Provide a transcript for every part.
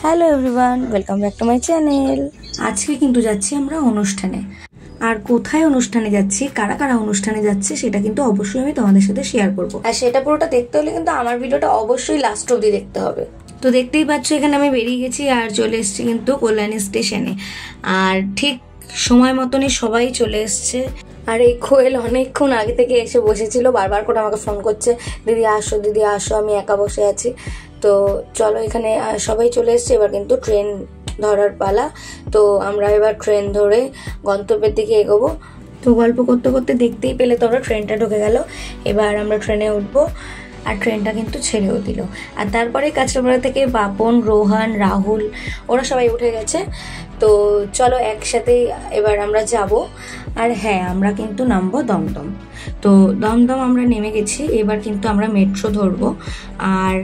Hello everyone, welcome back to my channel. আজকে কিন্তু যাচ্ছি আমরা অনুষ্ঠানে। আর কোথায় অনুষ্ঠানে যাচ্ছি, কারা কারা অনুষ্ঠানে যাচ্ছে সেটা কিন্তু অবশ্যই আমি তোমাদের সাথে শেয়ার করব। আর সেটা পুরোটা দেখতে হলে কিন্তু আমার ভিডিওটা অবশ্যই লাস্ট অবধি দেখতে হবে। তো দেখতেই পাচ্ছ এখানে আমি বেরিয়ে গেছি আর চলে এসেছি কিন্তু কল্যাণী স্টেশনে। আর ঠিক সময় মতনই সবাই চলে এসছে। আর এই কোয়েল অনেকক্ষণ আগে থেকে এসে বসেছিল, বারবার করে আমাকে ফোন করছে, দিদি আসো দিদি আসো, আমি একা বসে আছি। তো চলো, এখানে সবাই চলে এসছে, এবার কিন্তু ট্রেন ধরার পালা। তো আমরা এবার ট্রেন ধরে গন্তব্যের দিকে এগোবো। তো গল্প করতে করতে দেখতেই পেলে তোমরা ট্রেনটা ঢুকে গেল। এবার আমরা ট্রেনে উঠবো আর ট্রেনটা কিন্তু ছেড়েও দিল। আর তারপরে কাঁচরাপাড়া থেকে বাপন, রোহান, রাহুল ওরা সবাই উঠে গেছে। তো চলো একসাথে এবার আমরা যাব। আর হ্যাঁ, আমরা কিন্তু নামবো দমদম। তো দমদম আমরা নেমে গেছি, এবার কিন্তু আমরা মেট্রো ধরবো। আর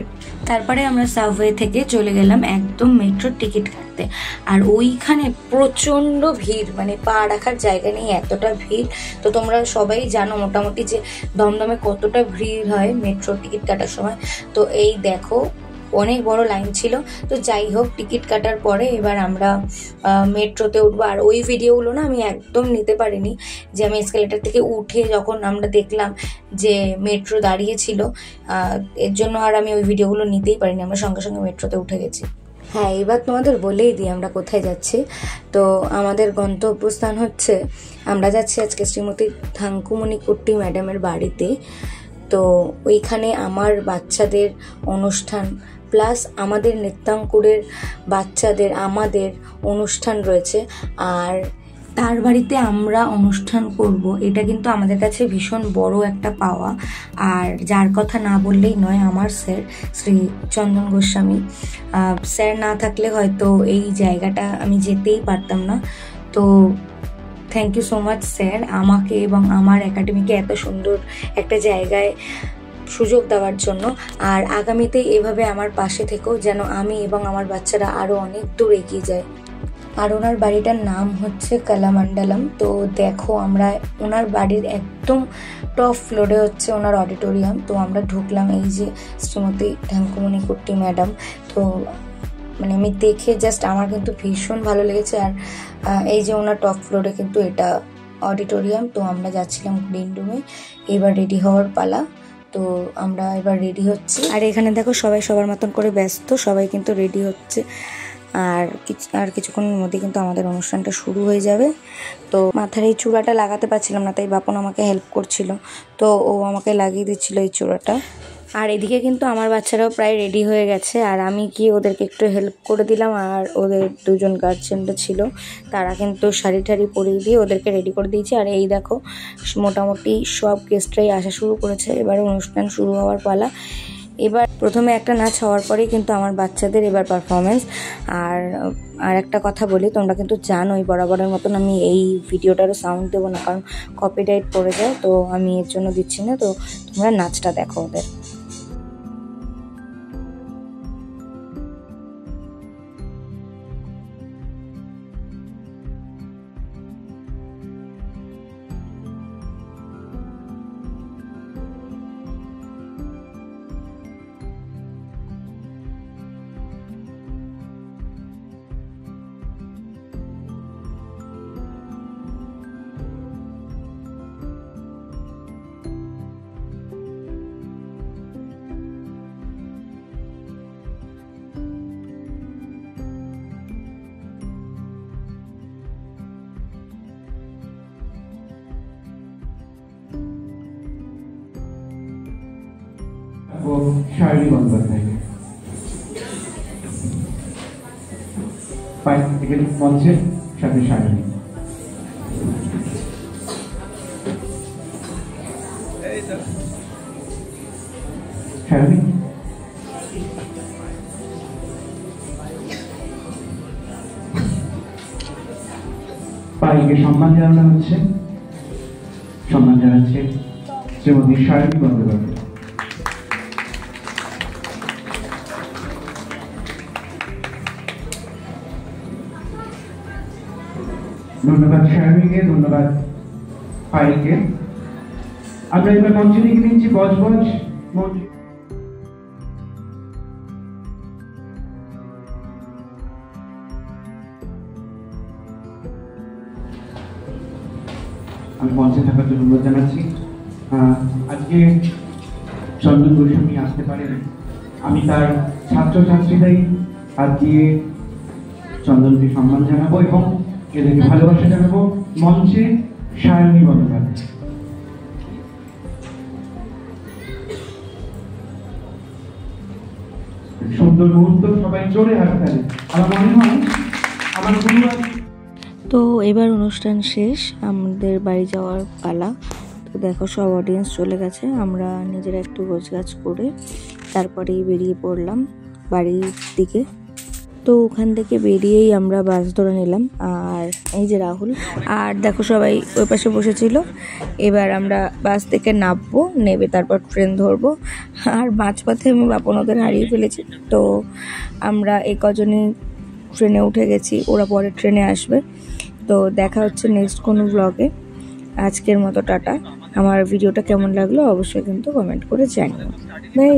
তারপরে আমরা সাবওয়ে থেকে চলে গেলাম একদম মেট্রোর টিকিট কাটতে। আর ওইখানে প্রচণ্ড ভিড়, মানে পা রাখার জায়গা নেই, এতটা ভিড়। তো তোমরা সবাই জানো মোটামুটি যে দমদমে কতটা ভিড় হয় মেট্রোর টিকিট কাটার সময়। তো এই দেখো অনেক বড় লাইন ছিল। তো যাই হোক, টিকিট কাটার পরে এবার আমরা মেট্রোতে উঠবো। আর ওই ভিডিওগুলো না আমি একদম নিতে পারিনি, যে আমি এসকেলেটার থেকে উঠে যখন আমরা দেখলাম যে মেট্রো দাঁড়িয়েছিল, এর জন্য আর আমি ওই ভিডিওগুলো নিতেই পারিনি। আমরা সঙ্গে সঙ্গে মেট্রোতে উঠে গেছি। হ্যাঁ, এবার তোমাদের বলেই দিই আমরা কোথায় যাচ্ছি। তো আমাদের গন্তব্যস্থান হচ্ছে, আমরা যাচ্ছি আজকে শ্রীমতী থাঙ্কুমণি কুট্টি ম্যাডামের বাড়িতে। তো ওইখানে আমার বাচ্চাদের অনুষ্ঠান প্লাস আমাদের নৃত্যাঙ্কুরের বাচ্চাদের আমাদের অনুষ্ঠান রয়েছে। আর তার বাড়িতে আমরা অনুষ্ঠান করব, এটা কিন্তু আমাদের কাছে ভীষণ বড় একটা পাওয়া। আর যার কথা না বললেই নয়, আমার স্যার শ্রী চন্দন গোস্বামী স্যার না থাকলে হয়তো এই জায়গাটা আমি যেতেই পারতাম না। তো thank you so much sir, আমাকে এবং আমার একাডেমিকে এত সুন্দর একটা জায়গায় সুযোগ দেওয়ার জন্য। আর আগামীতে এভাবে আমার পাশে থেকেও, যেন আমি এবং আমার বাচ্চারা আরও অনেক দূর এগিয়ে যায়। আর ওনার বাড়িটার নাম হচ্ছে কালামণ্ডলম। তো দেখো, আমরা ওনার বাড়ির একদম টপ ফ্লোরে হচ্ছে ওনার অডিটোরিয়াম। তো আমরা ঢুকলাম, এই যে শ্রীমতী থাঙ্কুমণি কুট্টি ম্যাডাম। তো মানে আমি দেখে জাস্ট আমার কিন্তু ভীষণ ভালো লেগেছে। আর এই যে ওনার টপ ফ্লোরে কিন্তু এটা অডিটোরিয়াম। তো আমরা যাচ্ছিলাম গ্রিন রুমে, এবার রেডি হওয়ার পালা। তো আমরা এবার রেডি হচ্ছি। আর এখানে দেখো সবাই সবার মতন করে ব্যস্ত, সবাই কিন্তু রেডি হচ্ছে। আর কিছুক্ষণের মধ্যে কিন্তু আমাদের অনুষ্ঠানটা শুরু হয়ে যাবে। তো মাথার এই চূড়াটা লাগাতে পারছিলাম না, তাই বাপন আমাকে হেল্প করছিল। তো ও আমাকে লাগিয়ে দিচ্ছিল এই চূড়াটা। আর এদিকে কিন্তু আমার বাচ্চারাও প্রায় রেডি হয়ে গেছে, আর আমি গিয়ে ওদেরকে একটু হেল্প করে দিলাম। আর ওদের দুজন গার্জিয়ানরা ছিল, তারা কিন্তু শাড়ি ঠাড়ি পরিয়ে দিয়ে ওদেরকে রেডি করে দিয়েছে। আর এই দেখো মোটামুটি সব গেস্টরাই আসা শুরু করেছে, এবার অনুষ্ঠান শুরু হওয়ার পালা। এবার প্রথমে একটা নাচ হওয়ার পরেই কিন্তু আমার বাচ্চাদের এবার পারফরমেন্স। আর একটা কথা বলি, তোমরা কিন্তু জানোই বরাবরের মতন আমি এই ভিডিওটারও সাউন্ড দেবো না, কারণ কপিরাইট পড়ে যায়। তো আমি এর জন্য দিচ্ছি না। তো তোমরা নাচটা দেখো ওদের। শারীরিক অন্তর্ধায় মঞ্চের সাথে শারীরিক শারীরিক পাইকে সম্মান জানানো হচ্ছে। সম্মান জানাচ্ছে শ্রীমতী শারীরিক বন্দ্যোপাধ্যায়। ধন্যবাদ শারীরিককে, ধন্যবাদ পাইকে। আমরা এবার মঞ্চে লিখে নিচ্ছি বজবজ মঞ্চ। আমি মঞ্চে থাকার জন্য অনুরোধ জানাচ্ছি। আজকে চন্দন গোস্বামী আসতে পারেন, আমি তার ছাত্রছাত্রীরাই হাত দিয়ে চন্দনকে সম্মান জানাবো এবং এদেরকে ভালোবাসা জানাবো। মঞ্চে সায়নী বন্দ্যোপাধ্যায়। সুন্দর মুহূর্ত, সবাই জোরে হাততালি। আমার মনে হয় আমার পরিবার। তো এবার অনুষ্ঠান শেষ, আমাদের বাড়ি যাওয়ার পালা। তো দেখো সব অডিয়েন্স চলে গেছে, আমরা নিজেরা একটু গোছগাছ করে তারপরেই বেরিয়ে পড়লাম বাড়ির দিকে। তো ওখান থেকে বেরিয়েই আমরা বাস ধরে নিলাম। আর এই যে রাহুল আর দেখো সবাই ওই পাশে বসেছিল। এবার আমরা বাস থেকে নামবো, নেবে তারপর ট্রেন ধরবো। আর মাঝপথে আমি বাপন ওদের হারিয়ে ফেলেছি। তো আমরা এই কজনই ট্রেনে উঠে গেছি, ওরা পরে ট্রেনে আসবে। তো দেখা হচ্ছে নেক্সট কোনো ব্লগে। আজকের মতো টাটা। আমার ভিডিওটা কেমন লাগলো অবশ্যই কিন্তু কমেন্ট করে জানিও। বাই।